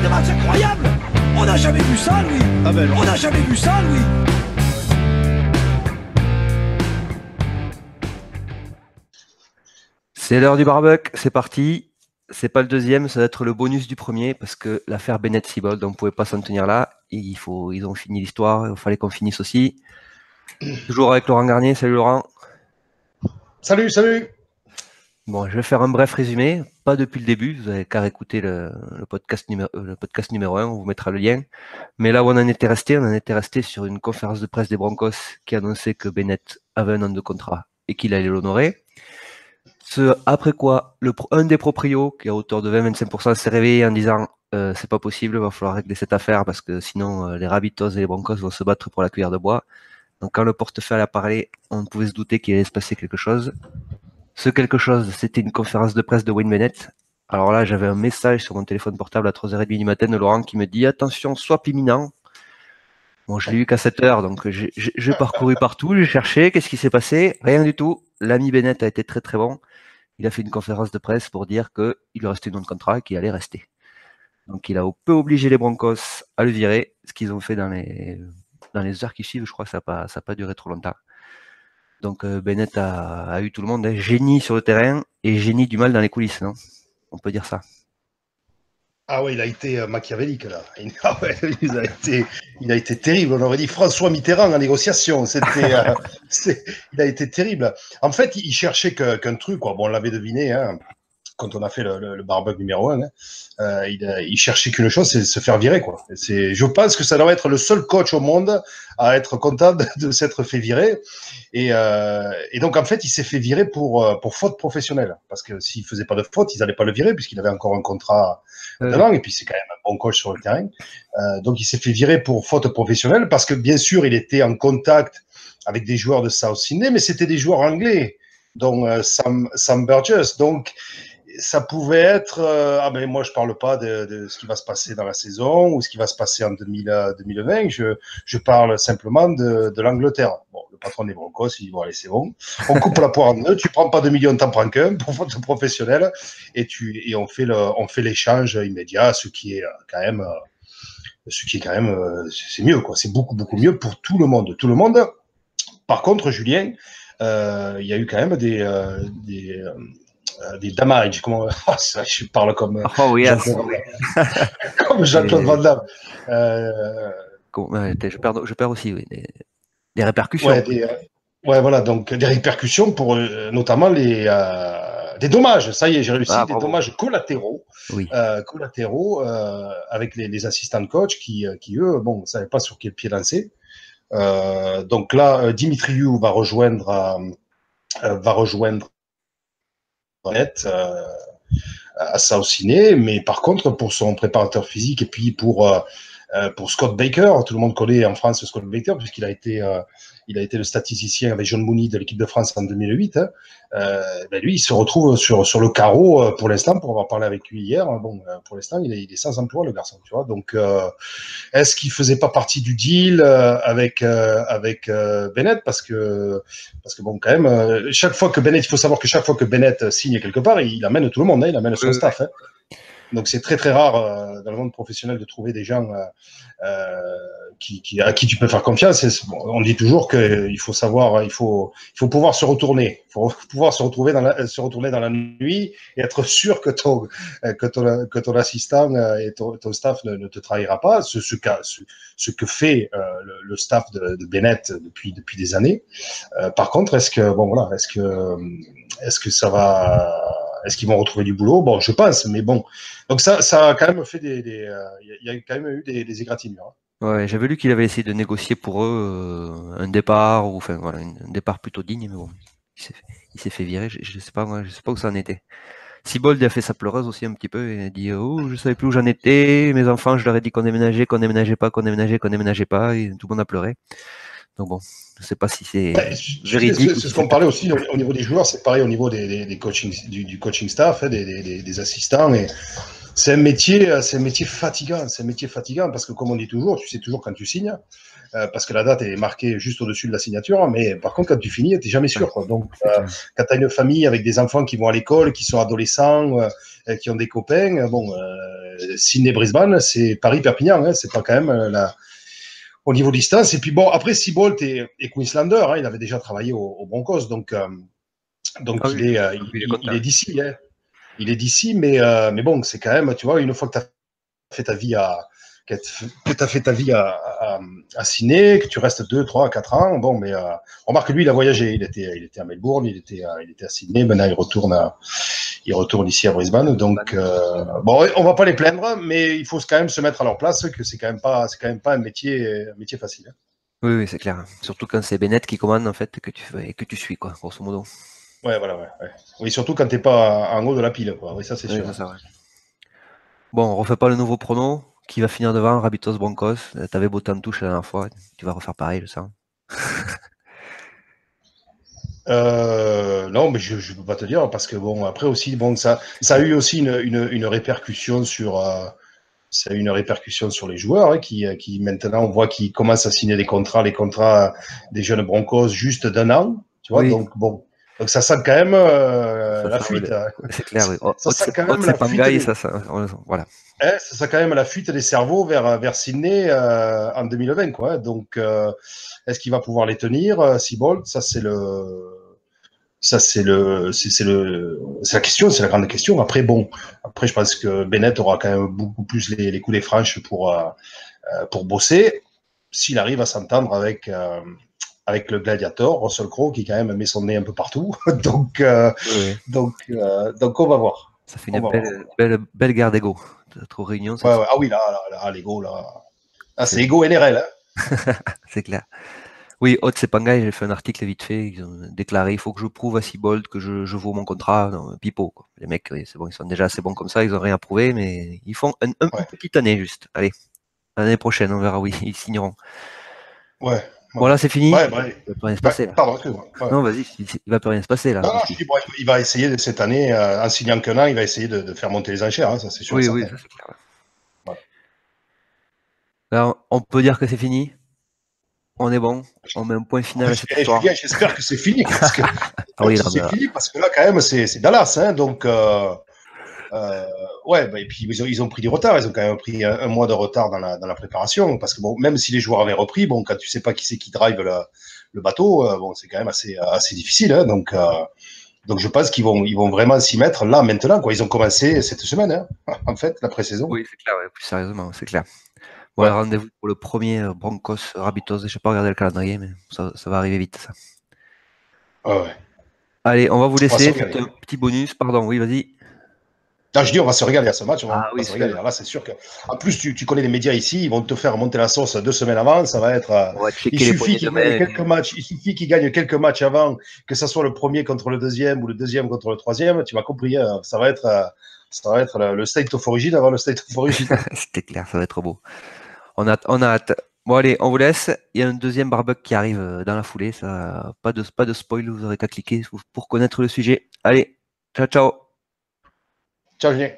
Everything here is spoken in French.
des matchs incroyables. On n'a jamais vu ça, Louis. Ah ben non. On n'a jamais vu ça, Louis. C'est l'heure du barbecue, c'est parti. C'est pas le deuxième, ça va être le bonus du premier parce que l'affaire Bennett-Siebold, on pouvait pas s'en tenir là. Ils ont fini l'histoire, il fallait qu'on finisse aussi. Toujours avec Laurent Garnier. Salut Laurent. Salut, salut. Bon, je vais faire un bref résumé, pas depuis le début, vous avez qu'à écouter le podcast numéro 1, on vous mettra le lien. Mais là où on en était resté sur une conférence de presse des Broncos qui annonçait que Bennett avait un an de contrat et qu'il allait l'honorer. Après quoi, un des proprios, qui est à hauteur de 20-25%, s'est réveillé en disant c'est pas possible, il va falloir régler cette affaire parce que sinon les Rabbitohs et les Broncos vont se battre pour la cuillère de bois. Donc quand le portefeuille a parlé, on pouvait se douter qu'il allait se passer quelque chose. Ce quelque chose, c'était une conférence de presse de Wayne Bennett. Alors là, j'avais un message sur mon téléphone portable à 3h30 du matin de Laurent qui me dit « Attention, swap imminent ». Bon, je l'ai eu qu'à 7h, donc j'ai parcouru partout, j'ai cherché, qu'est-ce qui s'est passé? Rien du tout. L'ami Bennett a été très très bon. Il a fait une conférence de presse pour dire qu'il lui restait une nom de contrat et qu'il allait rester. Donc il a peu obligé les Broncos à le virer, ce qu'ils ont fait dans les heures qui suivent, je crois que ça n'a pas duré trop longtemps. Donc Bennett a eu tout le monde, hein. Génie sur le terrain et génie du mal dans les coulisses, non? On peut dire ça. Ah ouais, il a été machiavélique là. Ah ouais, il a été terrible. On aurait dit François Mitterrand en négociation. Il a été terrible. En fait, il cherchait qu'un truc, quoi. Bon, on l'avait deviné, hein, quand on a fait le barbecue numéro 1. Hein. Il cherchait qu'une chose, c'est se faire virer, quoi. Je pense que ça doit être le seul coach au monde à être content de s'être fait virer. Et donc, en fait, il s'est fait virer pour faute professionnelle. Parce que s'il faisait pas de faute, ils n'allaient pas le virer puisqu'il avait encore un contrat de langue. Et puis, c'est quand même un bon coach sur le terrain. Donc, il s'est fait virer pour faute professionnelle parce que, bien sûr, il était en contact avec des joueurs de South Sydney, mais c'était des joueurs anglais, dont Sam Burgess. Donc, ça pouvait être mais moi je parle pas de ce qui va se passer dans la saison ou ce qui va se passer en 2020, je parle simplement de l'Angleterre. Bon, le patron des Broncos, il dit bon allez c'est bon, on coupe la poire en deux, tu prends pas 2 millions, t'en prends qu'un pour faute professionnelle et on fait l'échange immédiat, ce qui est quand même c'est mieux quoi, c'est beaucoup mieux pour tout le monde. Par contre Julien, il y a eu quand même des damages, comment ça, je parle comme comme Jean-Claude Van Damme. Je perds aussi, oui, des répercussions. Ouais, voilà, donc des répercussions pour notamment des dommages. Ça y est, j'ai réussi, des dommages collatéraux, oui. Avec les assistants de coach qui eux, bon, ne savaient pas sur quel pied lancer. Donc là, Dimitriou va rejoindre Net à South Sydney, mais par contre pour son préparateur physique et puis pour Scott Baker, tout le monde connaît en France Scott Baker puisqu'il a été le statisticien avec John Mooney de l'équipe de France en 2008. Hein. Lui, il se retrouve sur le carreau pour l'instant, pour avoir parlé avec lui hier. Bon, pour l'instant, il est sans emploi, le garçon, tu vois. Donc, est-ce qu'il faisait pas partie du deal avec Bennett parce que bon, quand même, chaque fois que Bennett, il faut savoir que chaque fois que Bennett signe quelque part, il amène tout le monde, hein, il amène son staff. Hein. Donc c'est très très rare dans le monde professionnel de trouver des gens à qui tu peux faire confiance. On dit toujours qu'il faut savoir, il faut pouvoir se retourner, il faut pouvoir se retourner dans la nuit et être sûr que ton assistant et ton staff ne te trahira pas. Ce que fait le staff de Bennett depuis des années. Par contre, est-ce que ça va? Est-ce qu'ils vont retrouver du boulot? Bon, je pense, mais bon. Donc ça a quand même fait il y a quand même eu des égratignures. Ouais, j'avais lu qu'il avait essayé de négocier pour eux un départ un départ plutôt digne, mais bon, il s'est fait virer. Je sais pas où ça en était. Siebold a fait sa pleureuse aussi un petit peu et a dit je savais plus où j'en étais. Mes enfants, je leur ai dit qu'on déménageait pas, et tout le monde a pleuré. Donc bon, je sais pas si c'est véridique. C'est ce qu'on parlait aussi au niveau des joueurs, c'est pareil au niveau des coaching, du coaching staff, hein, des assistants. c'est un métier fatigant. C'est un métier fatigant parce que, comme on dit toujours, tu sais toujours quand tu signes, parce que la date est marquée juste au-dessus de la signature. Mais par contre, quand tu finis, tu n'es jamais sûr. Quoi. Donc, quand tu as une famille avec des enfants qui vont à l'école, qui sont adolescents, qui ont des copains, bon, Sydney-Brisbane, c'est Paris-Perpignan. Hein, c'est pas quand même au niveau distance. Et puis bon, après, Seabolt est Queenslander. Hein, il avait déjà travaillé au Broncos, donc il est d'ici. Hein. Il est d'ici, mais bon, c'est quand même, tu vois, une fois que tu as fait ta vie à Sydney, que tu restes 2, 3, 4 ans, bon, mais remarque que lui, il a voyagé, il était à Melbourne, il était à Sydney, maintenant il retourne ici à Brisbane, donc bon, on va pas les plaindre, mais il faut quand même se mettre à leur place, que c'est quand même pas un métier facile. Hein. Oui, c'est clair. Surtout quand c'est Bennett qui commande, en fait, et que tu suis, quoi, grosso modo. Ouais, voilà, ouais. Oui, surtout quand t'es pas en haut de la pile, quoi. Oui, ça, c'est sûr. Ça, ouais. Bon, on refait pas le nouveau prono. Qui va finir devant? Rabitos Broncos. T'avais beau en touche la dernière fois. Tu vas refaire pareil, je sens. Non, mais je peux pas te dire parce que bon, après aussi, bon, ça a eu aussi une répercussion sur, ça a eu une répercussion sur les joueurs hein, qui maintenant on voit qu'ils commencent à signer les contrats des jeunes Broncos juste d'1 an, tu vois. Oui. Donc ça sent quand même la fuite. C'est clair, oui. Ça sent quand même la fuite. Voilà. Ça sent quand même la fuite des cerveaux vers Sydney en 2020, quoi. Donc, est-ce qu'il va pouvoir les tenir, Seabolt? Ça, c'est la question, c'est la grande question. Après, je pense que Bennett aura quand même beaucoup plus les coups des franches pour bosser s'il arrive à s'entendre avec le gladiator, Russell Crowe, qui quand même met son nez un peu partout. Donc, on va voir. Ça fait une belle guerre d'ego. Trop réunion. Ouais. Ah oui, là, l'ego, là. Ah, c'est ego NRL. Hein. C'est clair. Oui, Haute Sepangay, j'ai fait un article vite fait. Ils ont déclaré il faut que je prouve à Seabolt que je vaux mon contrat. Non, pipeau, quoi. Les mecs, oui, c'est bon, ils sont déjà assez bons comme ça. Ils n'ont rien à prouver, mais ils font une petite année juste. Allez, l'année prochaine, on verra où ils signeront. Ouais. Bon, là, c'est fini. Ouais. Il va plus rien se passer. Là. Pardon, non, vas-y, il va plus rien se passer là. Non, je dis, il va essayer cette année, en signant qu'un an, il va essayer de faire monter les enchères, hein, ça c'est sûr. Oui, ça c'est clair. Ouais. Alors, on peut dire que c'est fini. On est bon. On met un point final à cette histoire. J'espère que c'est fini. Parce que, c'est fini parce que là, quand même, c'est Dallas. Hein, donc, et puis ils ont pris du retard. Ils ont quand même pris un mois de retard dans la préparation. Parce que, bon, même si les joueurs avaient repris, bon, quand tu sais pas qui c'est qui drive le bateau, bon, c'est quand même assez difficile. Hein, donc, je pense qu'ils vont vraiment s'y mettre là, maintenant. Quoi. Ils ont commencé cette semaine, hein, en fait, la pré-saison. Oui, c'est clair. Plus sérieusement, c'est clair. Bon, rendez-vous pour le premier Broncos Rabitos. Je sais pas regarder le calendrier, mais ça va arriver vite, ça. Ouais. Allez, on va vous laisser. Faites un petit bonus. Pardon, oui, vas-y. Non, je dis, on va se régaler à ce match. On va se régaler. Là, c'est sûr que. En plus, tu connais les médias ici, ils vont te faire monter la sauce 2 semaines avant. Ça va être. Il suffit qu'ils gagnent quelques matchs. Il suffit qu'ils gagnent quelques matchs avant, que ce soit le premier contre le deuxième ou le deuxième contre le troisième. Tu m'as compris. Ça va être le state of origin avant le state of origin. C'était clair, ça va être beau. On a hâte. Bon, allez, on vous laisse. Il y a un deuxième barbecue qui arrive dans la foulée. Ça, pas de spoil, vous aurez qu'à cliquer pour connaître le sujet. Allez, ciao. Ciao, Julien.